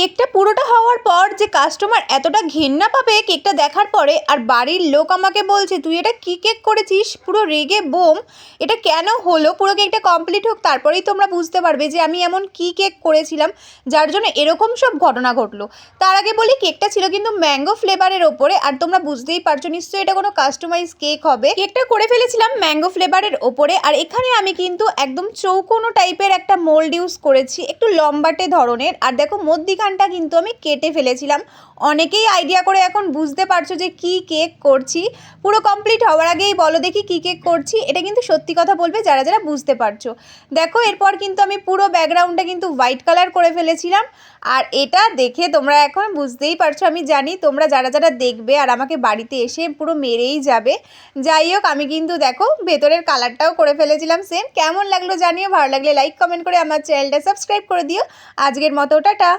কেকটা পুরোটা হওয়ার পর যে কাস্টমার এতটা ঘেন্না পাবে কেকটা দেখার পরে, আর বাড়ির লোক আমাকে বলছে তুই এটা কী কেক করেছিস, পুরো রেগে বোম। এটা কেন হলো, পুরো কেকটা কমপ্লিট হোক তারপরেই তোমরা বুঝতে পারবে যে আমি এমন কী কেক করেছিলাম যার জন্য এরকম সব ঘটনা ঘটলো। তার আগে বলি, কেকটা ছিল কিন্তু ম্যাঙ্গো ফ্লেভারের ওপরে, আর তোমরা বুঝতেই পারছো নিশ্চয়ই এটা কোনো কাস্টমাইজ কেক হবে। কেকটা করে ফেলেছিলাম ম্যাঙ্গো ফ্লেভারের ওপরে, আর এখানে আমি কিন্তু একদম চৌকোনো টাইপের একটা মোল্ড ইউজ করেছি, একটু লম্বাটে ধরনের। আর দেখো মধ্যিখানটা কিন্তু আমি কেটে ফেলেছিলাম। অনেকেই আইডিয়া করে এখন বুঝতে পারছো যে কি কেক করছি। পুরো কমপ্লিট হওয়ার আগেই বলো দেখি কী কেক করছি, এটা কিন্তু সত্যি কথা বলবে যারা যারা বুঝতে পারছো। দেখো এরপর কিন্তু আমি পুরো ব্যাকগ্রাউন্ডটা কিন্তু হোয়াইট কালার করে ফেলেছিলাম। আর এটা দেখে তোমরা এখন বুঝতেই পারছো, আমি জানি তোমরা যারা যারা দেখবে আর আমাকে বাড়িতে এসে পুরো মেরেই যাবে। যাই হোক, আমি কিন্তু দেখো ভেতরের কালারটাও করে ফেলেছিলাম সেম। কেমন লাগলো জানিও, ভালো লাগলে লাইক কমেন্ট করে আমার চ্যানেলটা সাবস্ক্রাইব করে দিও। আজকের মতো টাটা।